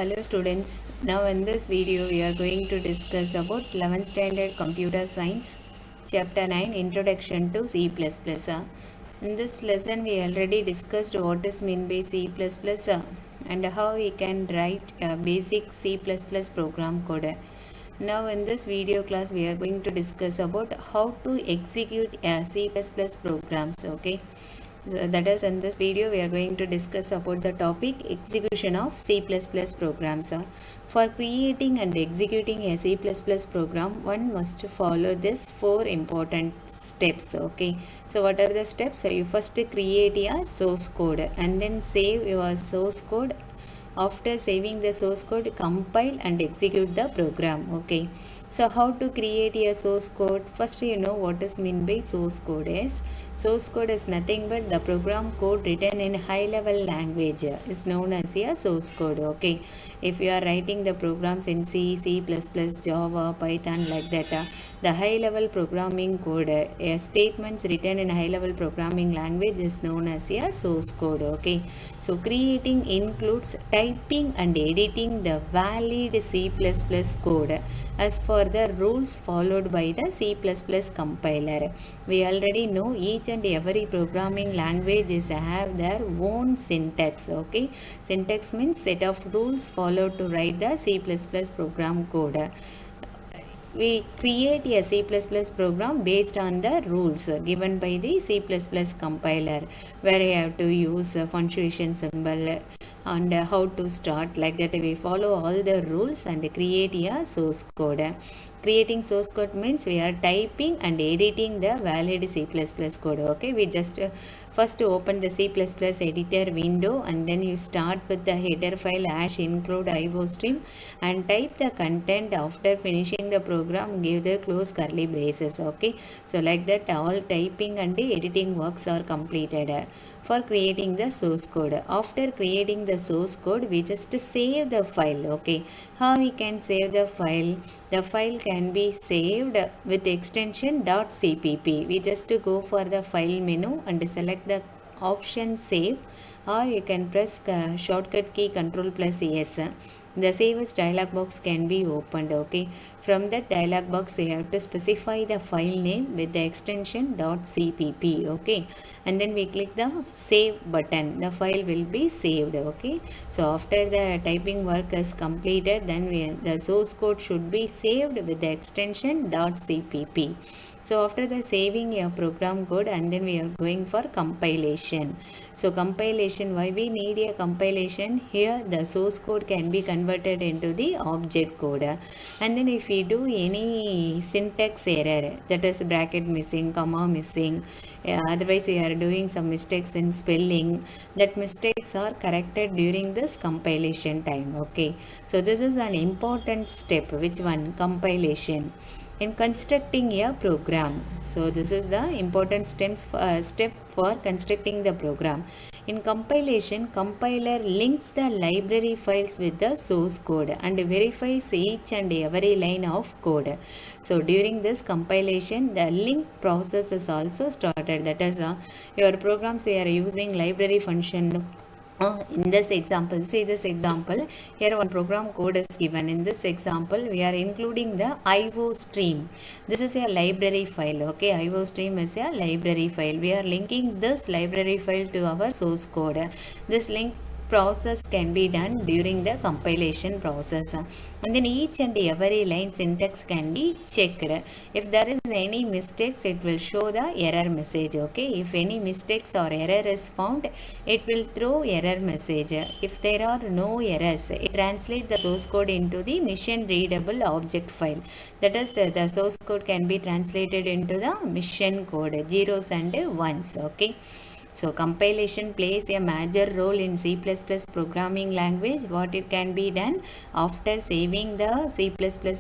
Hello students, now in this video we are going to discuss about 11th standard computer science chapter 9 introduction to C++. In this lesson we already discussed what is meant by C++ and how we can write a basic C++ program code. Now in this video class we are going to discuss about how to execute a C++ programs. Okay. So that is in this video we are going to discuss about the topic execution of C++ programs. For creating and executing a C++ program, one must follow this four important steps. Okay, so what are the steps? So you first create a source code and then save your source code. After saving the source code, compile and execute the program. Okay, so how to create a source code? First, you know what is meant by source code is. Source code is nothing but the program code written in high level language is known as a source code. Okay, if you are writing the programs in C, C++, Java, Python like that, the high level programming code, statements written in high level programming language is known as a source code. Okay, so creating includes typing and editing the valid C++ code as for the rules followed by the C++ compiler. We already know each and every programming languages have their own syntax. Okay, syntax means set of rules followed to write the C++ program code. We create a C++ program based on the rules given by the C++ compiler, where you have to use a punctuation symbol and how to start, like that we follow all the rules and create a source code. Creating source code means we are typing and editing the valid C++ code. Okay, we just first open the C++ editor window and then you start with the header file #include iostream and type the content. After finishing the program, give the close curly braces. Okay, so like that all typing and editing works are completed for creating the source code. After creating the source code, we just save the file. Okay, how we can save the file? The file can be saved with extension .cpp. We just go for the file menu and select the option save, or you can press the shortcut key Ctrl+S. The save as dialog box can be opened. Okay, from that dialog box you have to specify the file name with the extension .cpp. Okay, and then we click the save button. The file will be saved. Okay, so after the typing work is completed, then the source code should be saved with the extension .cpp. So after the saving your program code, and then we are going for compilation. So compilation, why we need a compilation? Here the source code can be converted into the object code, and then if we do any syntax error, that is bracket missing, comma missing, otherwise we are doing some mistakes in spelling, that mistakes are corrected during this compilation time. Okay, so this is an important step. Which one? Compilation in constructing a program. So this is the important step for constructing the program. In compilation, compiler links the library files with the source code and verifies each and every line of code. So during this compilation, the link process is also started. That is, your programs we are using library function. In this example, see this example, here one program code is given. In this example, we are including the iostream. This is a library file. Okay, iostream is a library file. We are linking this library file to our source code. This link process can be done during the compilation process, and then each and every line syntax can be checked. If there is any mistakes, it will show the error message. Okay, if any mistakes or error is found, it will throw error message. If there are no errors, it translates the source code into the mission readable object file. That is, the source code can be translated into the mission code, zeros and ones. Okay, so compilation plays a major role in C++ programming language. What it can be done after saving the C++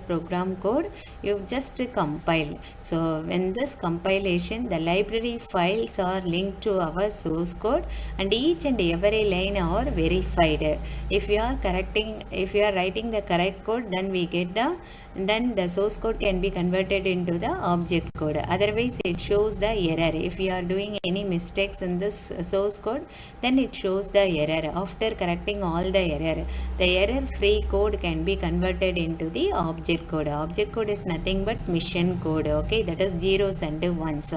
program code, you just compile. So when this compilation, the library files are linked to our source code and each and every line are verified. If you are writing the correct code, then we get the then the source code can be converted into the object code. Otherwise it shows the error. If you are doing any mistakes in this source code, then it shows the error. After correcting all the error free code can be converted into the object code. Object code is nothing but mission code, okay, that is zeros and ones.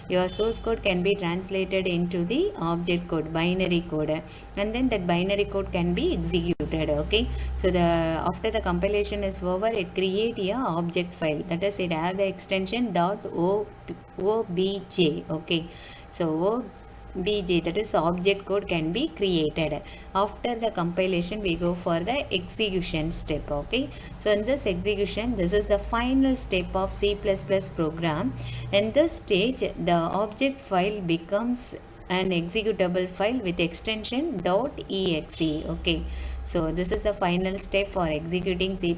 Your source code can be translated into the object code, binary code, and then that binary code can be executed, okay. So the after the compilation is over, it create a object file, that is it have the extension .obj, okay. So obj, that is object code, can be created. After the compilation we go for the execution step, okay. So in this execution, this is the final step of C++ program. In this stage the object file becomes an executable file with extension .exe, okay. So this is the final step for executing C++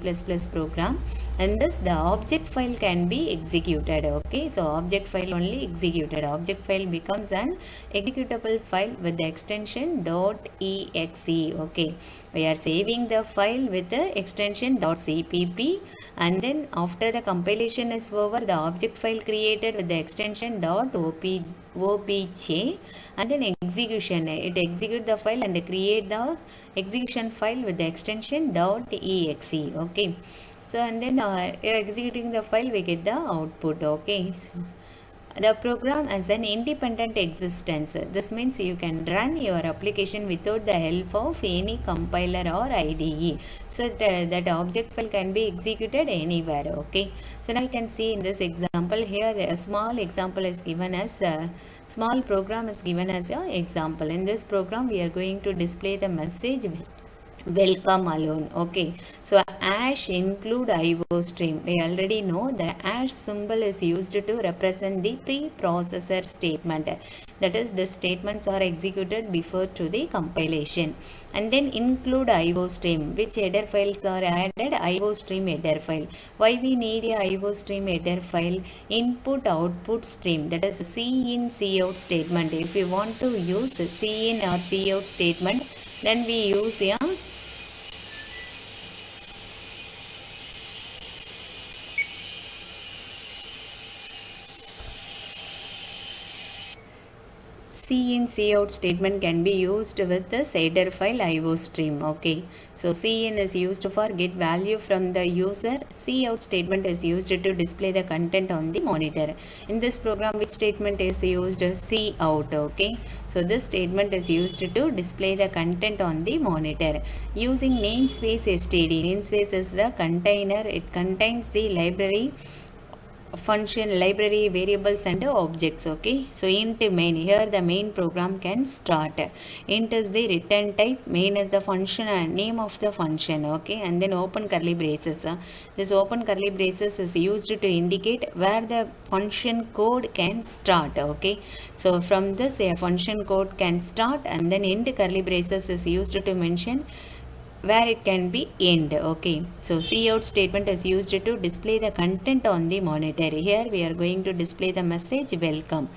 program, and this the object file can be executed, okay. So object file only executed, object file becomes an executable file with the extension .exe, okay. We are saving the file with the extension .cpp, and then after the compilation is over, the object file created with the extension .obj, and then execution, it execute the file and create the execution file with the extension .exe, okay. So and then you're executing the file, we get the output, okay. So, the program has an independent existence. This means you can run your application without the help of any compiler or IDE. So that object file can be executed anywhere, okay. So now you can see in this example here, a small example is given as a small program is given as an example. In this program we are going to display the message welcome alone, okay. So hash include IO stream, we already know the hash symbol is used to represent the preprocessor statement, that is the statements are executed before to the compilation. And then include IO stream, which header files are added, IO stream header file. Why we need a IO stream header file? Input output stream, that is C in C out statement. If you want to use C in or C out statement, then we use a C in C out statement can be used with the header file IO stream, okay. So C in is used for get value from the user, C out statement is used to display the content on the monitor. In this program, which statement is used? C out, okay. So this statement is used to display the content on the monitor. Using namespace std, namespace is the container, it contains the library function, library, variables and objects, okay. So int main, here the main program can start. Int is the return type, main is the function name of the function, okay. And then open curly braces, this open curly braces is used to indicate where the function code can start, okay. So from this a function code can start, and then end curly braces is used to mention where it can be end, okay. So cout statement is used to display the content on the monitor. Here we are going to display the message welcome,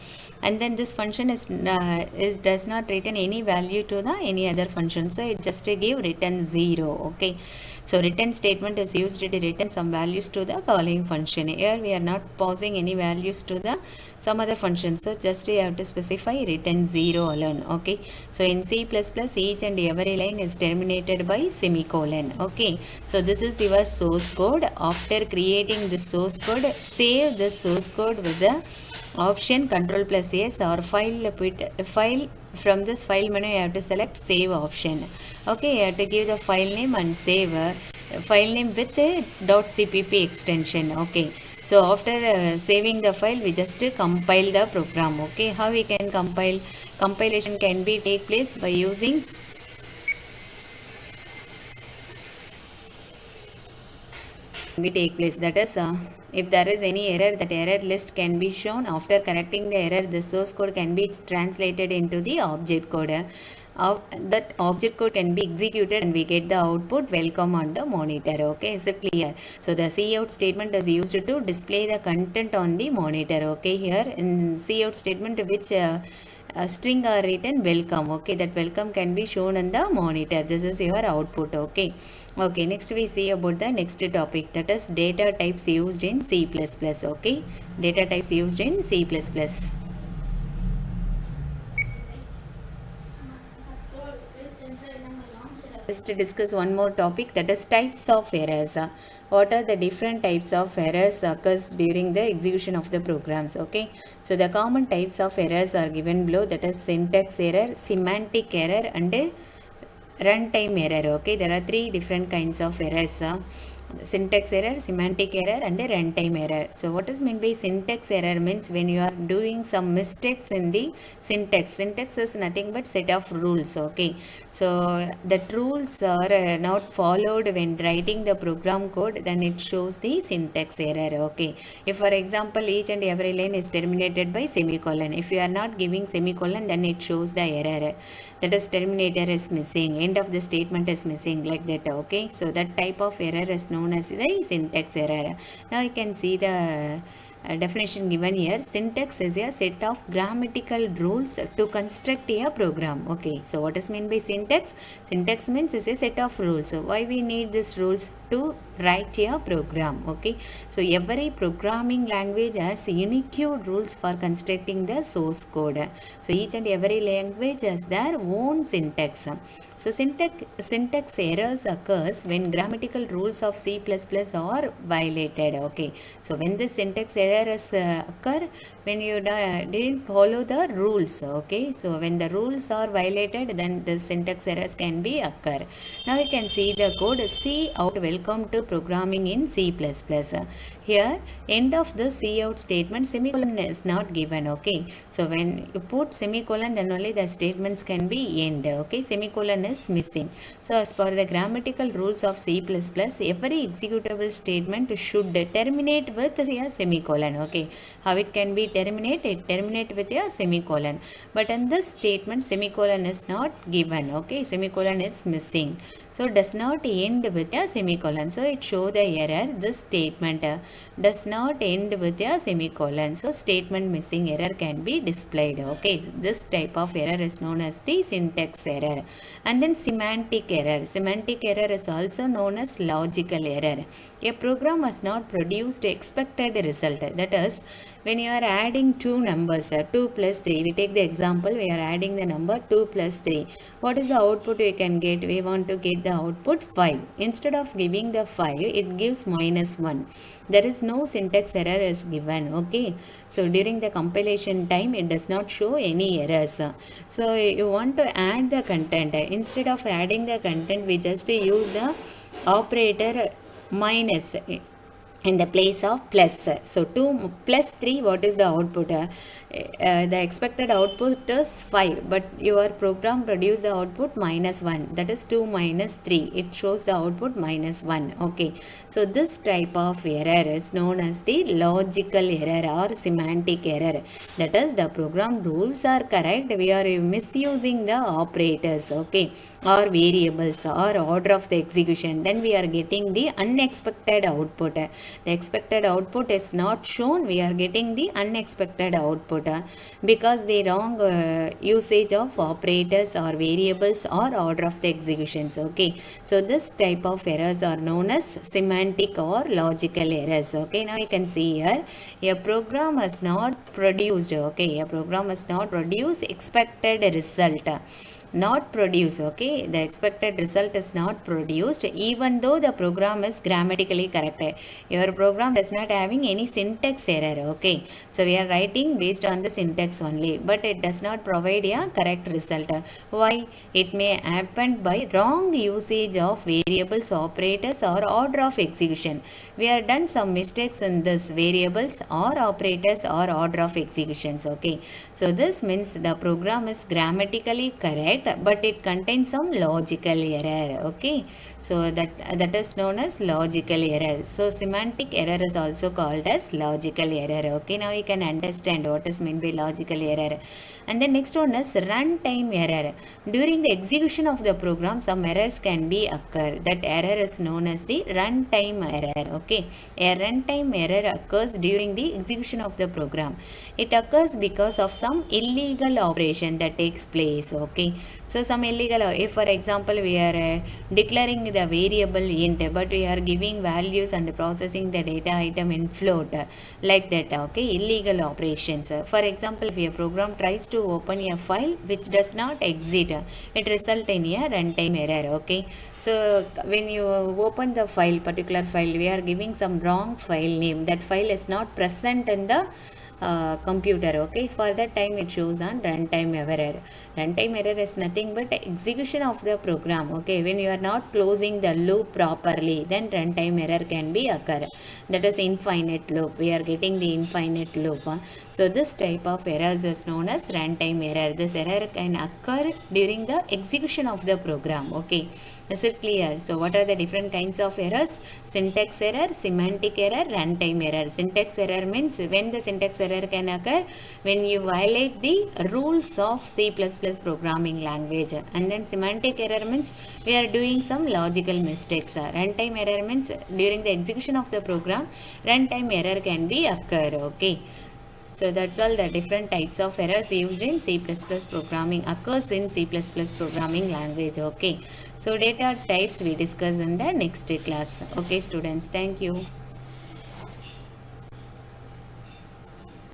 and then this function is does not return any value to the any other function, so it just give return 0, okay. So return statement is used to return some values to the calling function. Here we are not passing any values to the some other function, so just you have to specify return 0 alone, okay. So in C++, each and every line is terminated by semicolon, okay. So this is your source code. After creating this source code, save this source code with the option Ctrl+S or file. From this file menu you have to select save option, okay. You have to give the file name and save file name with a .cpp extension, okay. So after saving the file, we just compile the program, okay. How we can compile? Compilation can be take place by using that is if there is any error, that error list can be shown. After correcting the error, the source code can be translated into the object code. That object code can be executed and we get the output welcome on the monitor, okay. Is it clear? So the cout statement is used to display the content on the monitor, okay. Here in cout statement, which a string are written welcome. Okay, that welcome can be shown on the monitor. This is your output. Okay. Okay, next we see about the next topic, that is data types used in C++. Okay, data types used in C++. Just to discuss one more topic, that is types of errors. What are the different types of errors occurs during the execution of the programs? Okay, so the common types of errors are given below, that is syntax error, semantic error, and runtime error. Okay, there are three different kinds of errors: syntax error, semantic error, and a runtime error. So what is meant by syntax error means when you are doing some mistakes in the syntax. Syntax is nothing but set of rules. Okay, so that rules are not followed when writing the program code, then it shows the syntax error. Okay, if for example each and every line is terminated by semicolon, if you are not giving semicolon, then it shows the error, that is terminator is missing, end of the statement is missing, like that. Okay, so that type of error is known as the syntax error. Now you can see the definition given here. Syntax is a set of grammatical rules to construct a program. Okay, so what is meant by syntax? Syntax means is a set of rules. So why we need these rules? To write a program. Okay, so every programming language has unique rules for constructing the source code. So each and every language has their own syntax. So syntax errors occurs when grammatical rules of C++ are violated. Okay, so when the syntax errors occur when you didn't follow the rules. Okay, so when the rules are violated, then the syntax errors can be occur. Now you can see the code. C out, welcome to programming in C++. Here end of the C out statement, semicolon is not given. Okay, so when you put semicolon, then only the statements can be end. Okay, semicolon is missing. So as per the grammatical rules of C++, every executable statement should terminate with a semicolon. Okay, how it can be terminate? It terminate with a semicolon, but in this statement semicolon is not given. Okay, semicolon is missing, so does not end with a semicolon. So it show the error. This statement does not end with a semicolon, so statement missing error can be displayed. Okay, this type of error is known as the syntax error. And then semantic error. Semantic error is also known as logical error. A program has not produced expected result. That is, when you are adding two numbers, 2 plus 3, we take the example, we are adding the number 2 plus 3. What is the output we can get? We want to get the output 5. Instead of giving the 5, it gives minus 1. There is no syntax error is given. Okay, so during the compilation time, it does not show any errors. So you want to add the content. Instead of adding the content, we just use the operator minus in the place of plus. So 2 plus 3, what is the output? The expected output is 5, but your program produced the output minus 1, that is 2 minus 3, it shows the output minus 1. Okay, so this type of error is known as the logical error or semantic error. That is, the program rules are correct, we are misusing the operators, okay, or variables or order of the execution, then we are getting the unexpected output. The expected output is not shown, we are getting the unexpected output because the wrong usage of operators or variables or order of the executions. Okay, so this type of errors are known as semantic or logical errors. Okay, now you can see here, a program has not produced, okay, a program has not produced expected result. Not produce. Okay, the expected result is not produced even though the program is grammatically correct. Your program does not having any syntax error. Okay, so we are writing based on the syntax only, but it does not provide a correct result. Why? It may happen by wrong usage of variables, operators or order of execution. We have done some mistakes in this variables or operators or order of executions. Okay, so this means the program is grammatically correct, right? But it contains some logical error. Okay, so that is known as logical error. So semantic error is also called as logical error. Okay, now you can understand what is meant by logical error. And the next one is runtime error. During the execution of the program, some errors can be occur. That error is known as the runtime error. Okay, a runtime error occurs during the execution of the program. It occurs because of some illegal operation that takes place. Okay, so some illegal, if for example we are declaring the variable int, but we are giving values and processing the data item in float, like that. Okay, illegal operations. For example, if a program tries to open a file which does not exist, it results in a runtime error. Okay, so when you open the file, particular file, we are giving some wrong file name. That file is not present in the computer. Okay, for that time it shows on runtime error. Runtime error is nothing but execution of the program. Okay, when you are not closing the loop properly, then runtime error can be occur. That is infinite loop. We are getting the infinite loop. So this type of errors is known as runtime error. This error can occur during the execution of the program. Okay, is it clear? So what are the different kinds of errors? Syntax error, semantic error, runtime error. Syntax error means when the syntax error can occur when you violate the rules of C++ programming language. And then semantic error means we are doing some logical mistakes. Runtime error means during the execution of the program, runtime error can be occur. Okay. So that's all the different types of errors used in C++ programming occurs in C++ programming language. Okay. So data types we discuss in the next class. Okay students, thank you.